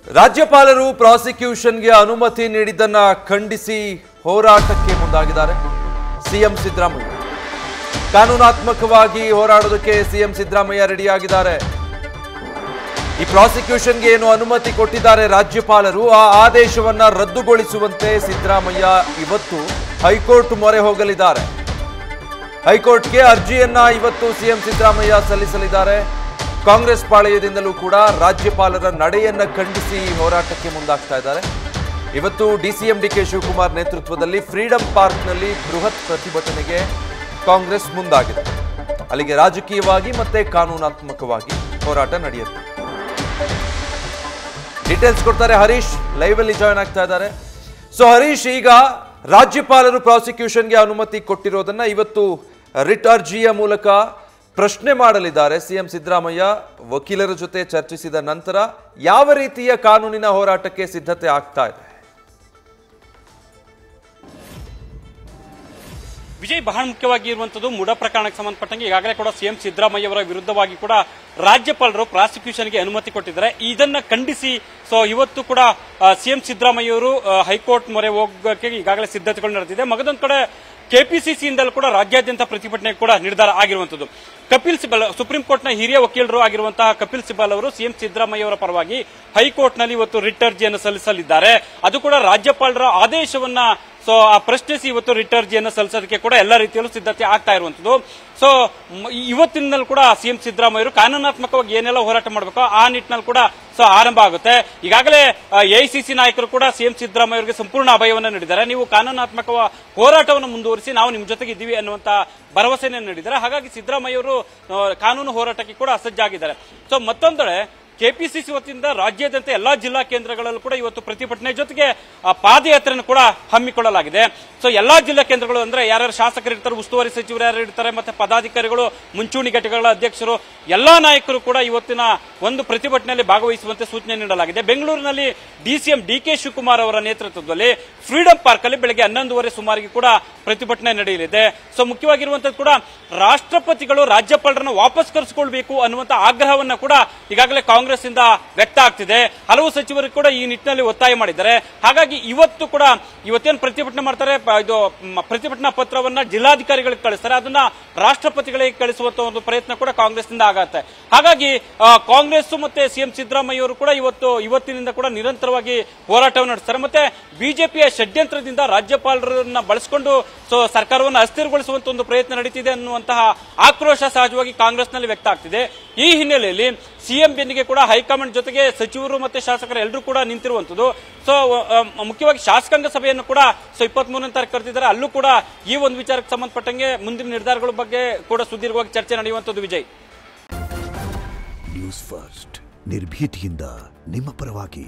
ರಾಜ್ಯಪಾಲರು ಪ್ರಾಸಿಕ್ಯೂಷನ್ಗೆ ಅನುಮತಿ ನೀಡಿದ್ದನ್ನ ಖಂಡಿಸಿ ಹೋರಾಟಕ್ಕೆ ಮುಂದಾಗಿದ್ದಾರೆ ಸಿಎಂ ಸಿದ್ದರಾಮಯ್ಯ. ಕಾನೂನಾತ್ಮಕವಾಗಿ ಹೋರಾಡೋದಕ್ಕೆ ಸಿಎಂ ಸಿದ್ದರಾಮಯ್ಯ ರೆಡಿಯಾಗಿದ್ದಾರೆ. ಈ ಪ್ರಾಸಿಕ್ಯೂಷನ್ಗೆ ಏನು ಅನುಮತಿ ಕೊಟ್ಟಿದ್ದಾರೆ ರಾಜ್ಯಪಾಲರು, ಆ ಆದೇಶವನ್ನ ರದ್ದುಗೊಳಿಸುವಂತೆ ಸಿದ್ದರಾಮಯ್ಯ ಇವತ್ತು ಹೈಕೋರ್ಟ್ ಮೊರೆ ಹೋಗಲಿದ್ದಾರೆ. ಹೈಕೋರ್ಟ್ಗೆ ಅರ್ಜಿಯನ್ನ ಇವತ್ತು ಸಿಎಂ ಸಿದ್ದರಾಮಯ್ಯ ಸಲ್ಲಿಸಲಿದ್ದಾರೆ. ಕಾಂಗ್ರೆಸ್ ಪಾಳೆಯದಿಂದಲೂ ಕೂಡ ರಾಜ್ಯಪಾಲರ ನಡೆಯನ್ನ ಖಂಡಿಸಿ ಹೋರಾಟಕ್ಕೆ ಮುಂದಾಗ್ತಾ ಇದ್ದಾರೆ. ಇವತ್ತು ಡಿಸಿಎಂ ಡಿಕೆ ಶಿವಕುಮಾರ್ ನೇತೃತ್ವದಲ್ಲಿ ಫ್ರೀಡಂ ಪಾರ್ಕ್ನಲ್ಲಿ ಬೃಹತ್ ಪ್ರತಿಭಟನೆಗೆ ಕಾಂಗ್ರೆಸ್ ಮುಂದಾಗಿದೆ. ಅಲ್ಲಿಗೆ ರಾಜಕೀಯವಾಗಿ ಮತ್ತೆ ಕಾನೂನಾತ್ಮಕವಾಗಿ ಹೋರಾಟ ನಡೆಯುತ್ತೆ. ಡೀಟೇಲ್ಸ್ ಕೊಡ್ತಾರೆ ಹರೀಶ್, ಲೈವ್ ಅಲ್ಲಿ ಜಾಯ್ನ್ ಆಗ್ತಾ ಇದ್ದಾರೆ. ಸೊ ಹರೀಶ್, ಈಗ ರಾಜ್ಯಪಾಲರು ಪ್ರಾಸಿಕ್ಯೂಷನ್ಗೆ ಅನುಮತಿ ಕೊಟ್ಟಿರೋದನ್ನ ಇವತ್ತು ರಿಟ್ ಅರ್ಜಿಯ ಮೂಲಕ ಪ್ರಶ್ನೆ ಮಾಡಲಿದ್ದಾರೆ ಸಿಎಂ ಸಿದ್ದರಾಮಯ್ಯ. ವಕೀಲರ ಜೊತೆ ಚರ್ಚಿಸಿದ ನಂತರ ಯಾವ ರೀತಿಯ ಕಾನೂನಿನ ಹೋರಾಟಕ್ಕೆ ಸಿದ್ಧತೆ ಆಗ್ತಾ ಇದೆ? ವಿಜಯ್, ಬಹಳ ಮುಖ್ಯವಾಗಿ ಇರುವಂತದ್ದು ಮೂಡ ಪ್ರಕರಣಕ್ಕೆ ಸಂಬಂಧಪಟ್ಟಂಗೆ ಈಗಾಗಲೇ ಕೂಡ ಸಿಎಂ ಸಿದ್ದರಾಮಯ್ಯ ಅವರ ವಿರುದ್ಧವಾಗಿ ಕೂಡ ರಾಜ್ಯಪಾಲರು ಪ್ರಾಸಿಕ್ಯೂಷನ್ಗೆ ಅನುಮತಿ ಕೊಟ್ಟಿದ್ದಾರೆ. ಇದನ್ನ ಖಂಡಿಸಿ ಇವತ್ತು ಕೂಡ ಸಿಎಂ ಸಿದ್ದರಾಮಯ್ಯ ಅವರು ಹೈಕೋರ್ಟ್ ಮೊರೆ ಹೋಗೋಕೆ ಈಗಾಗಲೇ ಸಿದ್ಧತೆಗಳು ನಡೆದಿದೆ. ಮಗದೊಂದು ಕಡೆ ಕೆಪಿಸಿಸಿಯಿಂದಲೂ ಕೂಡ ರಾಜ್ಯಾದ್ಯಂತ ಪ್ರತಿಭಟನೆ ಕೂಡ ನಿರ್ಧಾರ ಆಗಿರುವಂತದ್ದು. ಕಪಿಲ್ ಸಿಬಲ್, ಸುಪ್ರೀಂ ಕೋರ್ಟ್ನ ಹಿರಿಯ ವಕೀಲರು ಆಗಿರುವಂತಹ ಕಪಿಲ್ ಸಿಬಲ್ ಅವರು ಸಿಎಂ ಸಿದ್ದರಾಮಯ್ಯ ಅವರ ಪರವಾಗಿ ಹೈಕೋರ್ಟ್ನಲ್ಲಿ ಇವತ್ತು ರಿಟ್ ಅರ್ಜಿಯನ್ನು ಸಲ್ಲಿಸಲಿದ್ದಾರೆ. ಅದು ಕೂಡ ರಾಜ್ಯಪಾಲರ ಆದೇಶವನ್ನ ಪ್ರಶ್ನಿಸಿ ಇವತ್ತು ರಿಟ್ ಅರ್ಜಿಯನ್ನು ಸಲ್ಲಿಸೋದಕ್ಕೆ ಕೂಡ ಎಲ್ಲ ರೀತಿಯಲ್ಲೂ ಸಿದ್ಧತೆ ಆಗ್ತಾ ಇರುವಂತದ್ದು. ಇವತ್ತಿನಲ್ಲಿ ಕೂಡ ಸಿಎಂ ಸಿದ್ದರಾಮಯ್ಯರು ಕಾನೂನಾತ್ಮಕವಾಗಿ ಏನೆಲ್ಲ ಹೋರಾಟ ಮಾಡಬೇಕು ಆ ನಿಟ್ಟಿನಲ್ಲಿ ಕೂಡ ಆರಂಭ ಆಗುತ್ತೆ. ಈಗಾಗಲೇ ಎಐಸಿಸಿ ನಾಯಕರು ಕೂಡ ಸಿಎಂ ಸಿದ್ದರಾಮಯ್ಯ ಅವರಿಗೆ ಸಂಪೂರ್ಣ ಅಭಯವನ್ನು ನೀಡಿದ್ದಾರೆ. ನೀವು ಕಾನೂನಾತ್ಮಕ ಹೋರಾಟವನ್ನು ಮುಂದುವರಿಸಿ, ನಾವು ನಿಮ್ಮ ಜೊತೆಗೆ ಇದ್ದೀವಿ ಅನ್ನುವಂತ ಭರವಸೆಯನ್ನು ನೀಡಿದ್ದಾರೆ. ಹಾಗಾಗಿ ಸಿದ್ದರಾಮಯ್ಯ ಅವರು ಕಾನೂನು ಹೋರಾಟಕ್ಕೆ ಕೂಡ ಸಜ್ಜಾಗಿದ್ದಾರೆ. ಮತ್ತೊಂದೆಡೆ ಕೆಪಿಸಿಸಿ ವತಿಯಿಂದ ರಾಜ್ಯಾದ್ಯಂತ ಎಲ್ಲಾ ಜಿಲ್ಲಾ ಕೇಂದ್ರಗಳಲ್ಲೂ ಕೂಡ ಇವತ್ತು ಪ್ರತಿಭಟನೆ ಜೊತೆಗೆ ಪಾದಯಾತ್ರೆಯನ್ನು ಕೂಡ ಹಮ್ಮಿಕೊಳ್ಳಲಾಗಿದೆ. ಎಲ್ಲಾ ಜಿಲ್ಲಾ ಕೇಂದ್ರಗಳು ಅಂದ್ರೆ ಯಾರ್ಯಾರು ಶಾಸಕರು ಇರ್ತಾರೆ, ಉಸ್ತುವಾರಿ ಸಚಿವರು ಯಾರು ಇರ್ತಾರೆ, ಮತ್ತೆ ಪದಾಧಿಕಾರಿಗಳು, ಮುಂಚೂಣಿ ಘಟಕಗಳ ಅಧ್ಯಕ್ಷರು, ಎಲ್ಲಾ ನಾಯಕರು ಕೂಡ ಇವತ್ತಿನ ಒಂದು ಪ್ರತಿಭಟನೆಯಲ್ಲಿ ಭಾಗವಹಿಸುವಂತೆ ಸೂಚನೆ ನೀಡಲಾಗಿದೆ. ಬೆಂಗಳೂರಿನಲ್ಲಿ ಡಿಸಿಎಂ ಡಿಕೆ ಶಿವಕುಮಾರ್ ಅವರ ನೇತೃತ್ವದಲ್ಲಿ ಫ್ರೀಡಂ ಪಾರ್ಕ್ ಅಲ್ಲಿ ಬೆಳಗ್ಗೆ 11:30 ಸುಮಾರಿಗೆ ಕೂಡ ಪ್ರತಿಭಟನೆ ನಡೆಯಲಿದೆ. ಮುಖ್ಯವಾಗಿರುವಂತದ್ದು ಕೂಡ ರಾಷ್ಟ್ರಪತಿಗಳು ರಾಜ್ಯಪಾಲರನ್ನು ವಾಪಸ್ ಕರೆಸಿಕೊಳ್ಬೇಕು ಅನ್ನುವಂತ ಆಗ್ರಹವನ್ನ ಕೂಡ ಈಗಾಗಲೇ ಕಾಂಗ್ರೆಸ್ ಇಂದ ವ್ಯಕ್ತ ಆಗ್ತಿದೆ. ಹಲವು ಸಚಿವರು ಕೂಡ ಈ ನಿಟ್ಟಿನಲ್ಲಿ ಒತ್ತಾಯ ಮಾಡಿದ್ದಾರೆ. ಹಾಗಾಗಿ ಇವತ್ತೇನು ಪ್ರತಿಭಟನೆ ಮಾಡ್ತಾರೆ, ಇದು ಪ್ರತಿಭಟನಾ ಪತ್ರವನ್ನ ಜಿಲ್ಲಾಧಿಕಾರಿಗಳಿಗೆ ಕಳಿಸ್ತಾರೆ, ಅದನ್ನ ರಾಷ್ಟ್ರಪತಿಗಳಿಗೆ ಕಳಿಸುವಂತ ಒಂದು ಪ್ರಯತ್ನ ಕೂಡ ಕಾಂಗ್ರೆಸ್ ನಿಂದ ಆಗತ್ತೆ. ಹಾಗಾಗಿ ಕಾಂಗ್ರೆಸ್ ಮತ್ತೆ ಸಿಎಂ ಸಿದ್ದರಾಮಯ್ಯ ಅವರು ಕೂಡ ಇವತ್ತಿನಿಂದ ಕೂಡ ನಿರಂತರವಾಗಿ ಹೋರಾಟವನ್ನು ನಡೆಸ್ತಾರೆ. ಮತ್ತೆ ಬಿಜೆಪಿಯ ಷಡ್ಯಂತ್ರದಿಂದ ರಾಜ್ಯಪಾಲರನ್ನ ಬಳಸಿಕೊಂಡು ಸರ್ಕಾರವನ್ನು ಅಸ್ಥಿರಗೊಳಿಸುವಂತ ಒಂದು ಪ್ರಯತ್ನ ನಡೀತಿದೆ ಅನ್ನುವಂತಹ ಆಕ್ರೋಶ ಸಹಜವಾಗಿ ಕಾಂಗ್ರೆಸ್ನಲ್ಲಿ ವ್ಯಕ್ತ ಆಗ್ತಿದೆ. ಈ ಹಿನ್ನೆಲೆಯಲ್ಲಿ ಸಿಎಂ ಬೆನ್ನಿಗೆ ಕೂಡ ಹೈಕಮಾಂಡ್ ಜೊತೆಗೆ ಸಚಿವರು ಮತ್ತೆ ಶಾಸಕರು ಎಲ್ಲರೂ ಕೂಡ ನಿಂತಿರುವಂತದ್ದು. ಮುಖ್ಯವಾಗಿ ಶಾಸಕಾಂಗ ಸಭೆಯನ್ನು ಕೂಡ 23ನೇ ತಾರೀಕು ಕರೆದಿದ್ದಾರೆ. ಅಲ್ಲೂ ಕೂಡ ಈ ಒಂದು ವಿಚಾರಕ್ಕೆ ಸಂಬಂಧಪಟ್ಟಂಗೆ ಮುಂದಿನ ನಿರ್ಧಾರಗಳ ಬಗ್ಗೆ ಕೂಡ ಸುದೀರ್ಘವಾಗಿ ಚರ್ಚೆ ನಡೆಯುವಂತದ್ದು. ವಿಜಯ್, ನ್ಯೂಸ್ ಫಸ್ಟ್ ನಿರ್ಭೀತಿಯಿಂದ ನಿಮ್ಮ ಪರವಾಗಿ.